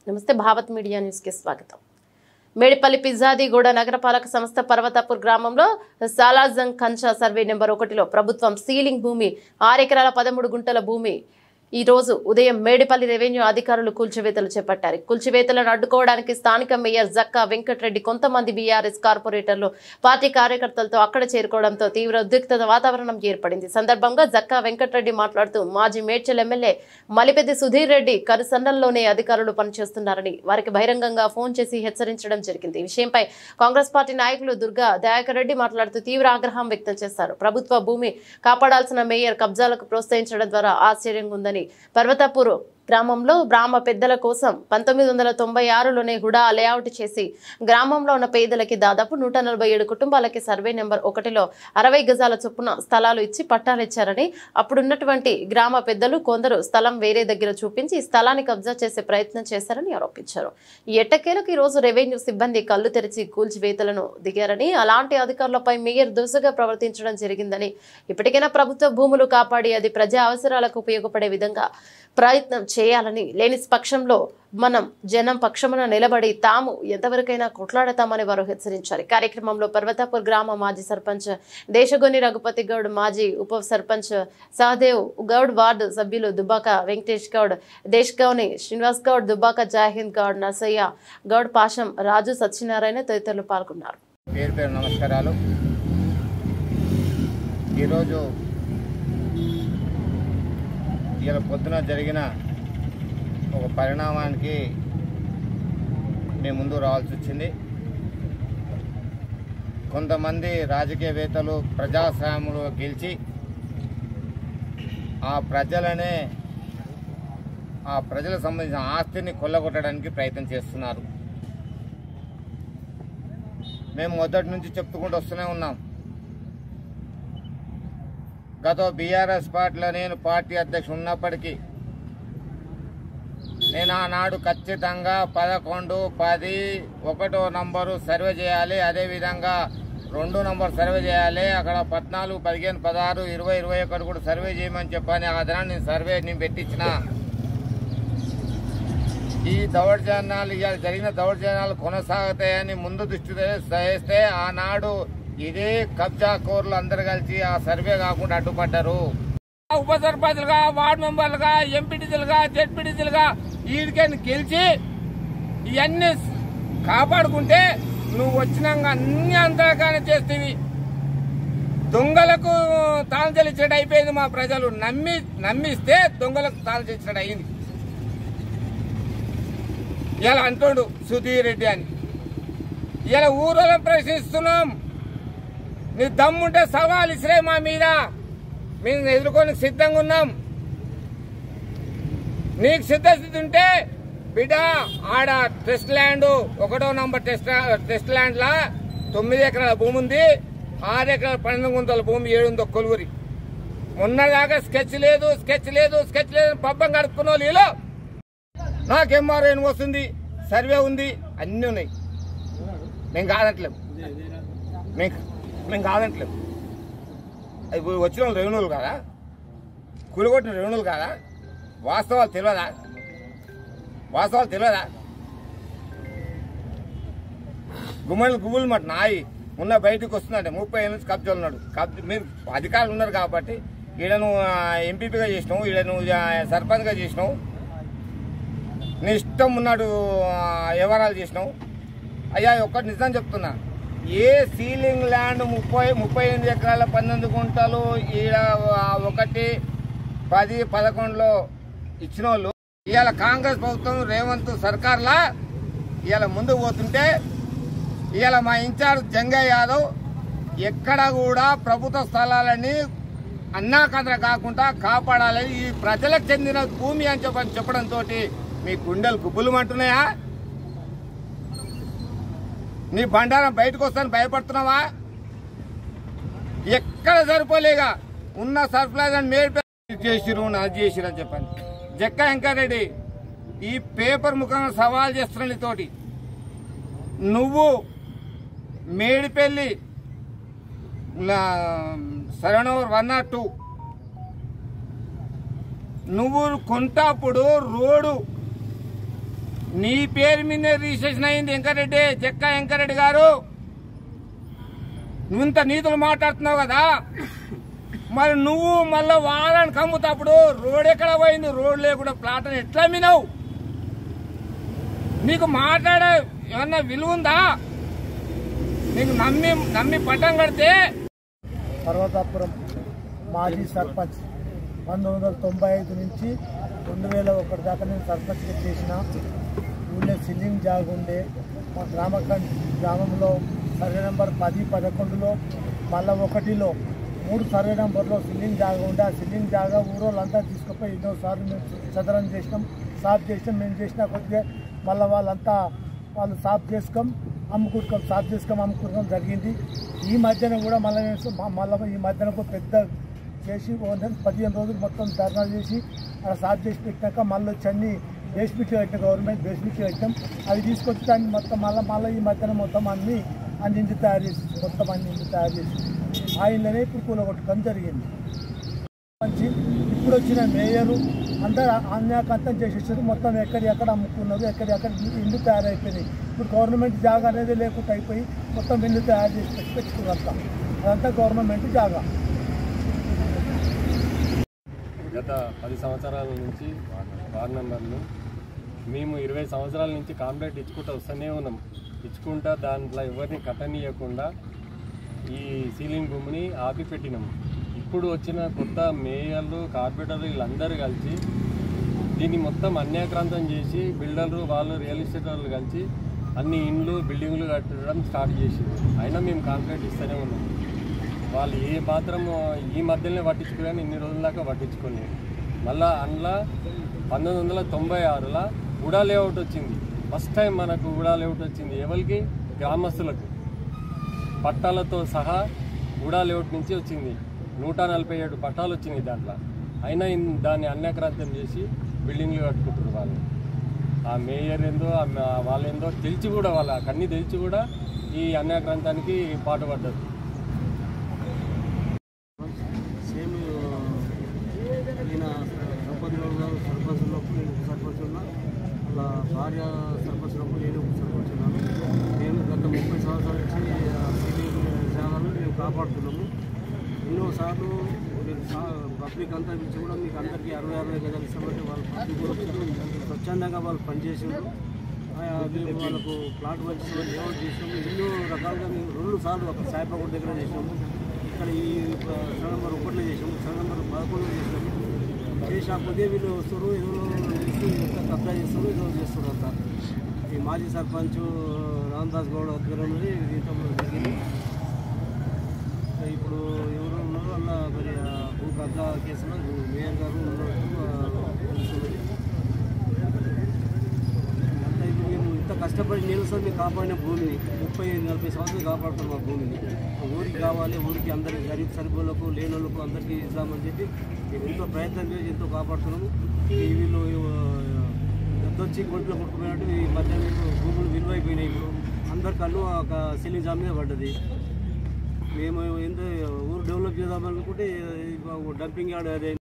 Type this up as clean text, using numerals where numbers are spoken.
నమస్తే, Bharat media news కి స్వాగతం. మేడిపల్లి పిజ్జాదిగూడ నగరపాలక సంస్థ పర్వతాపూర్ గ్రామంలో సాలాజంగ్ కంచా సర్వే నెంబర్ 1లో ప్రభుత్వం సీలింగ్ భూమి 6 ఎకరాల 13 గుంటల భూమి ఈ రోజు ఉదయం మేడిపల్లి రెవెన్యూ అధికారులు కూల్చివేతలు చేపట్టారు. కూల్చివేతలను అడ్డుకోవడానికి స్థానిక మేయర్ జక్కా వెంకటరెడ్డి కొంతమంది బీఆర్ఎస్ కార్పొరేటర్లు పార్టీ కార్యకర్తలతో అక్కడ చేరుకోవడంతో తీవ్ర ఉద్రిక్తత వాతావరణం ఏర్పడింది. సందర్భంగా జక్కా వెంకటరెడ్డి మాట్లాడుతూ మాజీ మేడ్చల్ ఎమ్మెల్యే మలిపెద్ది సుధీర్ రెడ్డి కనుసన్నల్లోనే అధికారులు పనిచేస్తున్నారని వారికి బహిరంగంగా ఫోన్ చేసి హెచ్చరించడం జరిగింది. ఈ విషయంపై కాంగ్రెస్ పార్టీ నాయకులు దుర్గా దయాకర్ రెడ్డి మాట్లాడుతూ తీవ్ర ఆగ్రహం వ్యక్తం చేశారు. ప్రభుత్వ భూమి కాపాడాల్సిన మేయర్ కబ్జాలకు ప్రోత్సహించడం ద్వారా ఆశ్చర్యంగా ఉందని పర్వతాపూర్ గ్రామంలో గ్రామ పెద్దల కోసం 1996లోనే హుడా లేఅవుట్ చేసి గ్రామంలో ఉన్న పేదలకి దాదాపు 147 కుటుంబాలకి సర్వే నెంబర్ 1లో 60 గజాల చొప్పున స్థలాలు ఇచ్చి పట్టాలు ఇచ్చారని, అప్పుడున్నటువంటి గ్రామ పెద్దలు కొందరు స్థలం వేరే దగ్గర చూపించి ఈ స్థలాన్ని కబ్జా చేసే ప్రయత్నం చేశారని ఆరోపించారు. ఈ ఎట్టకేలకు ఈ రోజు రెవెన్యూ సిబ్బంది కళ్ళు తెరిచి కూల్చివేతలను దిగారని, అలాంటి అధికారులపై మేయర్ దురుసుగా ప్రవర్తించడం జరిగిందని, ఇప్పటికైనా ప్రభుత్వ భూములు కాపాడి అది ప్రజా అవసరాలకు ఉపయోగపడే విధంగా ప్రయత్నం చేయాలని, లేని పక్షంలో మనం జనం పక్షమున నిలబడి తాము ఎంతవరకైనా కొట్లాడతామని వారు హెచ్చరించారు. కార్యక్రమంలో పర్వతాపూర్ గ్రామ మాజీ సర్పంచ్ దేశగొని రఘుపతి గౌడ్, మాజీ ఉప సర్పంచ్ సహదేవ్ గౌడ్, వార్డు సభ్యులు దుబ్బాక వెంకటేష్ గౌడ్, దేశగౌని శ్రీనివాస్ గౌడ్, దుబ్బాక జాహిద్ గౌడ్, నర్సయ్య గౌడ్, పాషం రాజు, సత్యనారాయణ తదితరులు పాల్గొన్నారు. పేరు పేరు నమస్కారాలు. ఈరోజు ఇలా పొద్దున జరిగిన ఒక పరిణామానికి మేము ముందు రావాల్సి వచ్చింది. కొంతమంది రాజకీయవేత్తలు ప్రజాస్వామ్యంలో గెలిచి ఆ ప్రజలకు సంబంధించిన ఆస్తిని కొల్లగొట్టడానికి ప్రయత్నం చేస్తున్నారు. మేము మొదటి నుంచి చెప్పుకుంటూ వస్తూనే ఉన్నాం. గత బీఆర్ఎస్ పార్టీలో నేను పార్టీ అధ్యక్షుడు ఉన్నప్పటికీ నేను ఆనాడు ఖచ్చితంగా 11, 10, 1వ నంబరు సర్వే చేయాలి, అదేవిధంగా 2 నంబర్ సర్వే చేయాలి, అక్కడ 14, 15, 16, 20, 21 కూడా సర్వే చేయమని చెప్పని ఆ దినాన్ని నేను పెట్టించిన. ఈ దౌర్జన్యాలు ఇవాళ జరిగిన దౌర్జన్యాలు కొనసాగుతాయని ముందు దృష్టి చేస్తే ఆనాడు ఇదే కబ్జా కోర్లు అందరు కలిసి ఆ సర్వే కాకుండా అడ్డుపడ్డారు. ఉప సర్పంచ్లుగా, వార్డు మెంబర్లుగా, ఎంపీటీసీలుగా, జెడ్పీటీసీలుగా వీడికని గెలిచి ఇవన్నీ కాపాడుకుంటే నువ్వు వచ్చినాక అన్ని అంతగానే చేస్తేవి. దొంగలకు తాళం చెల్లించడం అయిపోయింది. మా ప్రజలు నమ్మిస్తే దొంగలకు తాళం చెల్లించడం అయింది. ఇలా అంటుండు సుధీర్ రెడ్డి అని. ఇలా ఊరోళ్ళం ప్రశ్నిస్తున్నాం. నీ దమ్ముంటే సవాల్ ఇసిరే మా మీద, మేము ఎదుర్కొని సిద్ధంగా ఉన్నాం. నీకు సిద్ధస్థితి ఉంటే బిడ్డ ఆడ టెస్ట్ ల్యాండ్ 1వ నంబర్ టెస్ట్ ల్యాండ్ లా 9 ఎకరాల భూమి ఉంది, 6 ఎకరాల 12 గుంటల భూమి 700 కొలువురి. మొన్నదాకా స్కెచ్ లేదు పబ్బం గడుపుకున్న వాళ్ళు నాకు ఎంఆర్ఐ వస్తుంది, సర్వే ఉంది, అన్నీ ఉన్నాయి. మేము కాదట్లేము. అది వచ్చిన వాళ్ళు రెవెన్యూలు కాదా? కూలగొట్టిన రెవెన్యూలు కాదా? వాస్తవాలు తెలియదా? గుమ్మలు మాట నాయి ఉన్న బయటకు వస్తుందంటే 30 ఏళ్ళ నుంచి కబ్జాలు ఉన్నాడు. మీరు అధికారులు ఉన్నారు కాబట్టి ఈడ నువ్వు ఎంపీపీగా చేసినావు, ఈడ నువ్వు సర్పంచ్గా చేసినావు, నీ ఇష్టం ఉన్నాడు వ్యవహారాలు చేసినావు. అయ్యా ఒక్కటి నిజం చెప్తున్నా, ఏ సీలింగ్ ల్యాండ్ 38 ఎకరాల 12 గుంటలు ఈడ 1, 10, 11లో ఇచ్చిన వాళ్ళు ఇవాళ కాంగ్రెస్ ప్రభుత్వం రేవంత్ సర్కార్లా ఇవాళ ముందుకు పోతుంటే ఇవాళ మా ఇన్ఛార్జ్ జంగయ్య యాదవ్ ఎక్కడ కూడా ప్రభుత్వ స్థలాలని అన్నాకంద్ర కాకుండా కాపాడాలని, ఈ ప్రజలకు చెందిన భూమి అని చెప్పడంతో మీ గుండెలు గుబ్బులుమంటున్నాయా? నీ బండారం బయటకు వస్తాను భయపడుతున్నావా? ఎక్కడ సరిపోలేగా ఉన్న సర్ప్లైజ్ అని చేసిరు అది చేసిరు అని చెప్పండి. జక్కా వెంకటరెడ్డి ఈ పేపర్ ముఖంగా సవాల్ చేస్తున్న తోటి నువ్వు మేడిపల్లి సర్వే నెంబర్ 102 నువ్వు కొంటప్పుడు రోడ్డు నీ పేరు మీద రిజిస్ట్రేషన్ అయింది వెంకరెడ్డి, చెక్క వెంకరెడ్డి గారు. నువ్వు ఇంత నీతులు మాట్లాడుతున్నావు కదా, మరి నువ్వు మళ్ళీ వాళ్ళని కమ్ముతాప్పుడు రోడ్ ఎక్కడ పోయింది? రోడ్ లేకుండా ప్లాట్ అని ఎట్లా అమ్మినావు? నీకు మాట్లాడే ఏమన్నా విలువ ఉందా? నీకు నమ్మి పట్టం కడితే. పర్వతాపురం మాజీ సర్పంచ్ 1995 నుంచి 2001 దాకా నేను సర్పంచ్గా చేసిన. ఊళ్ళో సిల్లింగ్ జాగా ఉండే. మా గ్రామంలో సర్వే నెంబర్ 10, 11లో మళ్ళీ 1లో 3 సర్వే నెంబర్లో సిల్లింగ్ జాగా ఉండే. ఆ సిల్లింగ్ జాగా ఊరోళ్ళంతా తీసుకుపోయి ఎన్నోసార్లు మేము చదరం చేసినాం, సాఫ్ చేసినాం. మేము చేసినా కొద్దిగా మళ్ళీ వాళ్ళు సాఫ్ అమ్ముకుంటాం జరిగింది. ఈ మధ్యన కూడా మళ్ళీ ఈ మధ్యన పెద్ద చేసి 15 రోజులు మొత్తం ధర్నా చేసి అలా సాఫ్ చేసి పెట్టాక మళ్ళీ వచ్చి అన్ని బేస్మిట్లు పెట్టిన గవర్నమెంట్ బేస్మిట్లు పెట్టాం. అవి తీసుకొచ్చి దాన్ని మొత్తం మళ్ళీ ఈ మధ్యన మొత్తం అన్ని ఇంటి తయారు చేసి ఆయిల్లోనే ఇప్పుడు కూలగొట్టడం జరిగింది. ఇప్పుడు వచ్చిన మేయరు అందరూ అన్యాకంతం చేసేసారు. మొత్తం ఎక్కడెక్కడ అమ్ముకున్నారు, ఎక్కడెక్కడ ఇల్లు తయారైపోయినాయి. ఇప్పుడు గవర్నమెంట్ జాగా అనేది లేకుండా అయిపోయి మొత్తం ఇల్లు తయారు చేసి పెట్టుకున్నాం. అదంతా గవర్నమెంట్ జాగా. గత 10 సంవత్సరాల నుంచి వార్డు మెంబర్లు మేము 20 సంవత్సరాల నుంచి కాంప్లైంట్ ఇచ్చుకుంటూ వస్తూనే ఉన్నాం. ఇచ్చుకుంటా దాంట్లో ఎవరిని కట్టనీయకుండా ఈ సీలింగ్ భూమిని ఆపిపెట్టినాం. ఇప్పుడు వచ్చిన కొత్త మేయర్లు, కార్పొరేటర్లు వీళ్ళందరూ కలిసి దీన్ని మొత్తం అన్యాక్రాంతం చేసి బిల్డర్లు వాళ్ళు రియల్ ఎస్టేట్ వాళ్ళు కలిసి అన్ని ఇండ్లు బిల్డింగ్లు కట్టడం స్టార్ట్ చేసి అయినా మేము కాంక్రీట్ ఇస్తూనే ఉన్నాం. వాళ్ళు ఏ మాత్రం ఈ మధ్యలోనే పట్టించుకోని ఇన్ని రోజుల దాకా పట్టించుకోలేదు. మళ్ళీ అందులో 1996లో ఉడా లేఅవుట్ వచ్చింది. ఫస్ట్ టైం మనకు ఉడా లేఅవుట్ వచ్చింది. ఎవరికి? గ్రామస్తులకు పట్టాలతో సహా ఉడా లేఅవుట్ నుంచి వచ్చింది. 147 పట్టాలు వచ్చినాయి దాంట్లో. అయినా దాన్ని అన్యాక్రాంతం చేసి బిల్డింగ్లు కట్టుకుంటారు వాళ్ళు. ఆ మేయర్ ఏందో వాళ్ళేందో తెలిసి కూడా వాళ్ళకన్నీ తెలిసి కూడా ఈ అన్యాక్రాంతానికి పాటుపడ్డారు. సేమ్ ఈయన సర్పంచ్లోపు నేను సర్పంచ్ ఉన్నా, అలా భార్య సర్పంచ్లోపు నేను సర్పంచ్ ఉన్నాను. నేను గత 30 సంవత్సరాల నుంచి సీలింగ్ జాగాలు మేము కాపాడుతున్నాము. ఎన్నోసార్లు పబ్లిక్ అంతా పిలిచి కూడా మీకు అందరికీ 60 గజాలు ఇస్తామంటే వాళ్ళు పబ్లిక్ కూడా స్వచ్ఛందంగా వాళ్ళు పనిచేసారు. మేము వాళ్ళకు ప్లాట్ వచ్చి లేఅవుట్ చేసాము. ఎన్నో రకాలుగా మేము 2 సార్లు ఒక సాయిబాబు దగ్గర చేసాము. ఇక్కడ ఈ సర్వే నెంబర్ 1లో చేసాము, సర్వే నెంబర్ 11లో చేసాము. చేసి ఆ కొద్దిగా వీళ్ళు వస్తారు, ఏదో చేసి కబ్జా చేస్తారు, ఏదో చేస్తారు అంతా. ఈ మాజీ సర్పంచ్ రామదాస్ గౌడ్ ఆధ్వర్యంలో దీంతో జరిగింది. ఇప్పుడు ఎవరు ఉన్నారో వాళ్ళ మరి భూ కబ్జా కేసులో మేయర్ గారు అంతా. ఇప్పుడు మేము ఇంత కష్టపడి నేను సార్ మేము కాపాడిన భూమిని 30-40 సంవత్సరాలు కాపాడుతున్నాం. మా భూమిని ఊరికి కావాలి, ఊరికి అందరికి గరీబ్ సరిపోలకు లేని వాళ్ళకు అందరికీ ఇద్దామని చెప్పి మేము ఎంతో ప్రయత్నం చేసి ఎంతో కాపాడుతున్నాము. వీళ్ళు వచ్చి గొంట్లో కొట్టుకుపోయినట్టు ఈ మధ్య భూములు విలువైపోయినాయి. ఇప్పుడు అందరి కళ్ళు ఒక సీలింగ్ జామ్ మీద పడ్డది. మేము ఏంటో ఊరు డెవలప్ చేద్దామనుకుంటే డంపింగ్ యార్డ్ అదే